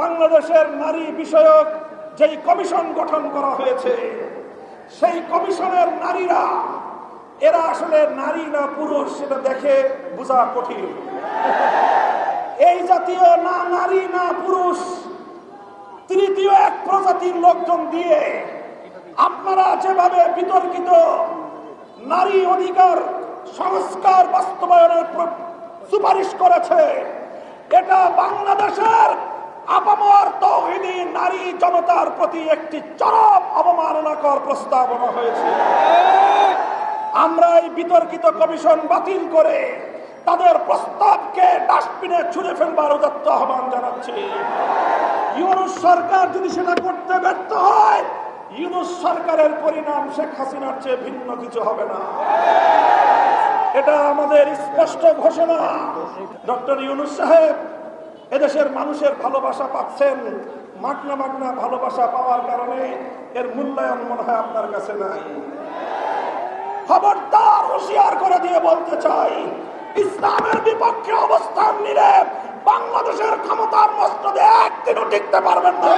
বাংলাদেশের নারী বিষয়ক যেই কমিশন গঠন করা হয়েছে, সেই কমিশনের নারীরা এরা আসলে নারী না পুরুষ সেটা দেখে বোঝা কঠিন। এই জাতীয় না নারী না পুরুষ তৃতীয় এক প্রজাতির লোকজন দিয়ে আপনারা যেভাবে বিতর্কিত নারী অধিকার সংস্কার বাস্তবায়নের সুপারিশ করেছে, এটা বাংলাদেশের আপামর তৌহিদি নারী জনতার প্রতি একটি চরম অবমাননাকর প্রস্তাবনা হয়েছে। আমরা এই বিতর্কিত কমিশন বাতিল করে তাদের প্রস্তাবকে ডাস্টবিনে ছুঁড়ে ফেলবার উদাত্ত আহ্বান জানাচ্ছি। ইউনূস সরকার যদি সেটা করতে ব্যর্থ হয়, ইউনূস সরকারের পরিণাম শেখ হাসিনার চেয়ে ভিন্ন কিছু হবে না। এটা আমাদের স্পষ্ট ঘোষণা। ডক্টর ইউনূস সাহেব এদেশের মানুষের ভালোবাসা পাচ্ছেন, মাগনা মাগনা ভালোবাসা পাওয়ার কারণে এর মূল্যায়ন মনে হয় আপনার কাছে নাই। খবরদার হুঁশিয়ার করে দিয়ে বলতে চাই, ইসলামের বিপক্ষে অবস্থান নিলে বাংলাদেশের ক্ষমতার মস্তদে একদিনও টিকতে পারবেন না।